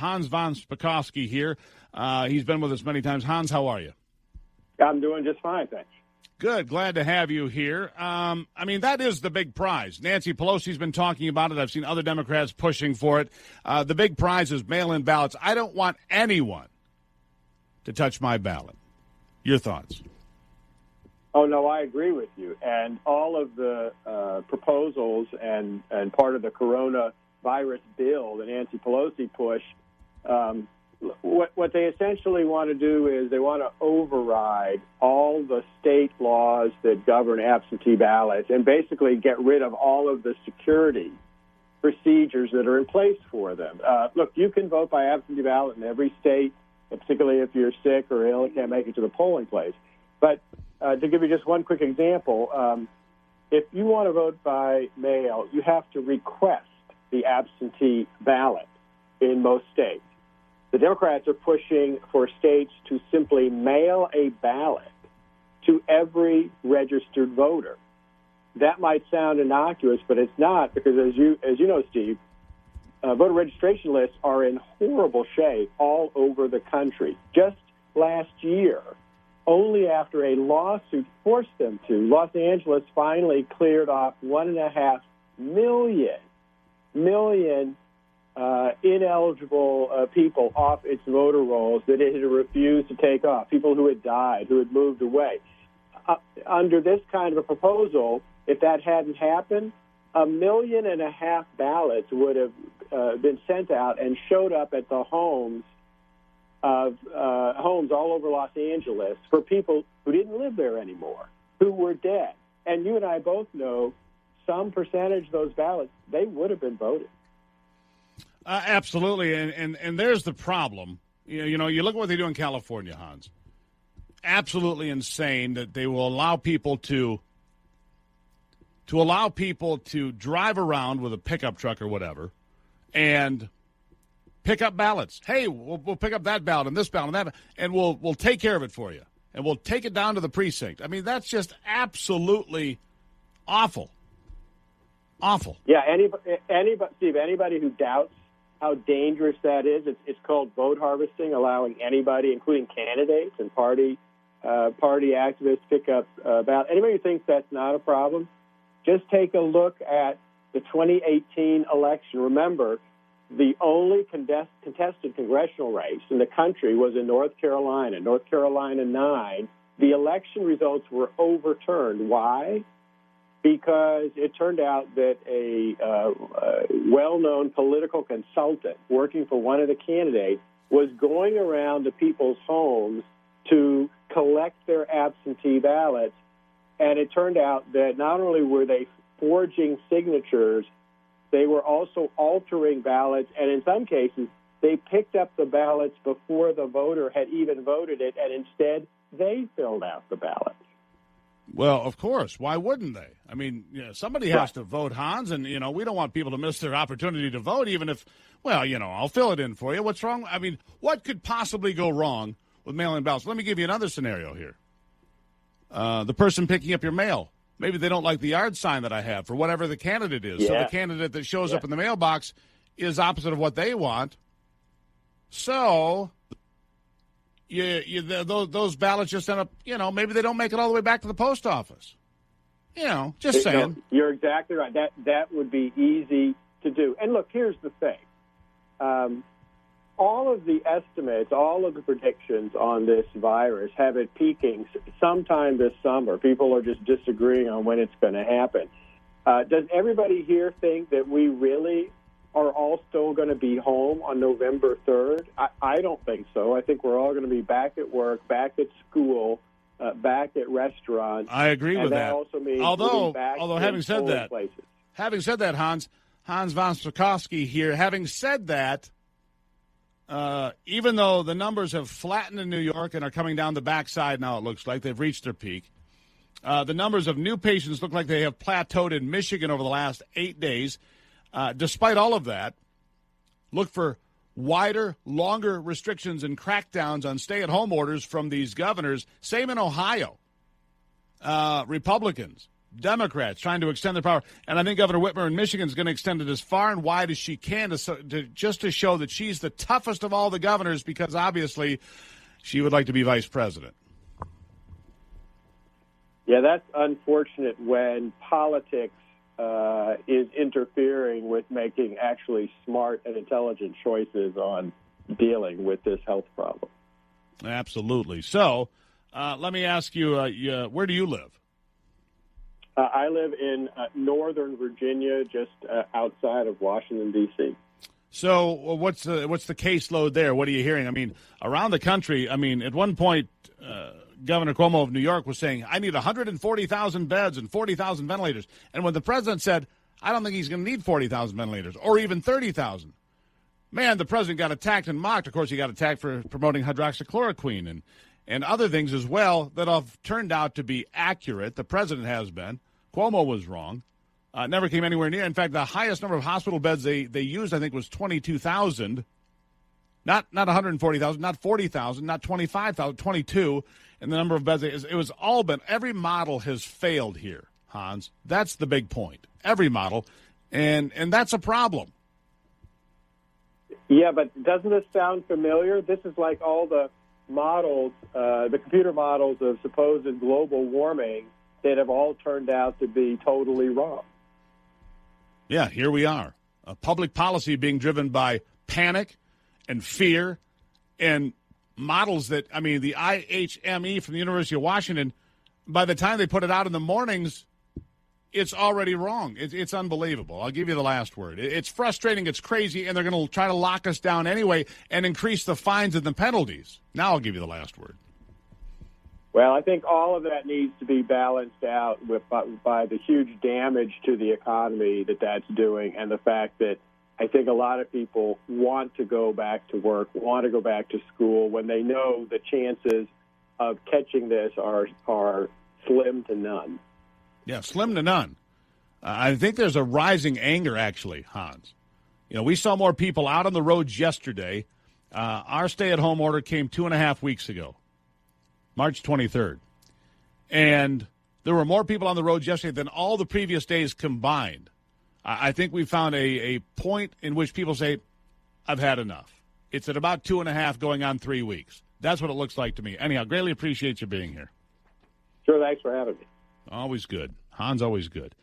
Hans von Spakovsky here. He's been with us many times. Hans, how are you? I'm doing just fine, thanks. Good. Glad to have you here. That is the big prize. Nancy Pelosi's been talking about it. I've seen other Democrats pushing for it. The big prize is mail-in ballots. I don't want anyone to touch my ballot. Your thoughts? Oh, no, I agree with you. And all of the proposals and part of the coronavirus bill that Nancy Pelosi pushed, what they essentially want to do is they want to override all the state laws that govern absentee ballots and basically get rid of all of the security procedures that are in place for them. Look, you can vote by absentee ballot in every state, particularly if you're sick or ill and can't make it to the polling place. But to give you just one quick example, if you want to vote by mail, you have to request the absentee ballot in most states. The Democrats are pushing for states to simply mail a ballot to every registered voter. That might sound innocuous, but it's not, because as you know, Steve, voter registration lists are in horrible shape all over the country. Just last year, only after a lawsuit forced them to, Los Angeles finally cleared off 1.5 million ineligible people off its voter rolls that it had refused to take off, people who had died, who had moved away. Under this kind of a proposal, if that hadn't happened, 1.5 million ballots would have been sent out and showed up at the homes all over Los Angeles for people who didn't live there anymore, who were dead. And you and I both know some percentage of those ballots, they would have been voted. Absolutely, and there's the problem. You know, you look at what they do in California, Hans. Absolutely insane that they will allow people to drive around with a pickup truck or whatever and pick up ballots. Hey, we'll pick up that ballot and this ballot and that, and we'll take care of it for you, and we'll take it down to the precinct. I mean, that's just absolutely awful. Awful. Yeah, Steve, anybody who doubts how dangerous that is, it's called vote harvesting, allowing anybody, including candidates and party activists, pick up ballots. Anybody who thinks that's not a problem, just take a look at the 2018 election. Remember, the only contested congressional race in the country was in North Carolina 9. The election results were overturned. Why? Because it turned out that a well-known political consultant working for one of the candidates was going around to people's homes to collect their absentee ballots, and it turned out that not only were they forging signatures, they were also altering ballots, and in some cases, they picked up the ballots before the voter had even voted it, and instead they filled out the ballot. Well, of course. Why wouldn't they? I mean, somebody has to vote, Hans, and, we don't want people to miss their opportunity to vote, even if, I'll fill it in for you. What's wrong? I mean, what could possibly go wrong with mail-in ballots? Let me give you another scenario here. The person picking up your mail, maybe they don't like the yard sign that I have for whatever the candidate is. Yeah. So the candidate that shows up in the mailbox is opposite of what they want. So those ballots just end up, maybe they don't make it all the way back to the post office. Just saying. You're exactly right. That would be easy to do. And look, here's the thing. All of the estimates, all of the predictions on this virus have it peaking sometime this summer. People are just disagreeing on when it's going to happen. Does everybody here think that we really are all still going to be home on November 3rd? I don't think so. I think we're all going to be back at work, back at school, back at restaurants. I agree with that. Also means although having said that, Hans von Spakovsky here, having said that, even though the numbers have flattened in New York and are coming down the backside now, it looks like they've reached their peak. The numbers of new patients look like they have plateaued in Michigan over the last 8 days. Despite all of that, look for wider, longer restrictions and crackdowns on stay-at-home orders from these governors. Same in Ohio. Republicans Democrats trying to extend their power. And I think Governor Whitmer in Michigan is going to extend it as far and wide as she can just to show that she's the toughest of all the governors, because obviously she would like to be vice president. Yeah, that's unfortunate when politics is interfering with making actually smart and intelligent choices on dealing with this health problem. Absolutely. So let me ask you, where do you live? I live in northern Virginia, just outside of Washington, D.C. So what's the caseload there? What are you hearing? I mean, around the country, I mean, at one point, Governor Cuomo of New York was saying, I need 140,000 beds and 40,000 ventilators. And when the president said, I don't think he's going to need 40,000 ventilators or even 30,000, man, the president got attacked and mocked. Of course, he got attacked for promoting hydroxychloroquine and other things as well that have turned out to be accurate. The president has been. Cuomo was wrong. Never came anywhere near. In fact, the highest number of hospital beds they used, I think, was 22,000. Not 140,000, not 40,000, not 25,000, 22. And the number of beds, it was all been, every model has failed here, Hans. That's the big point. Every model. And that's a problem. Yeah, but doesn't this sound familiar? This is like all the models, the computer models of supposed global warming that have all turned out to be totally wrong. Yeah, here we are. A public policy being driven by panic and fear and models that, I mean, the IHME from the University of Washington, by the time they put it out in the mornings, it's already wrong. It's unbelievable. I'll give you the last word. It's frustrating. It's crazy, and they're going to try to lock us down anyway and increase the fines and the penalties. Now I'll give you the last word. Well, I think all of that needs to be balanced out by the huge damage to the economy that's doing, and the fact that I think a lot of people want to go back to work, want to go back to school when they know the chances of catching this are slim to none. Yeah, slim to none. I think there's a rising anger, actually, Hans. You know, we saw more people out on the roads yesterday. Our stay-at-home order came 2.5 weeks ago, March 23rd. And there were more people on the roads yesterday than all the previous days combined. I think we found a point in which people say, I've had enough. It's at about 2.5 going on 3 weeks. That's what it looks like to me. Anyhow, greatly appreciate you being here. Sure, thanks for having me. Always good. Hans, always good.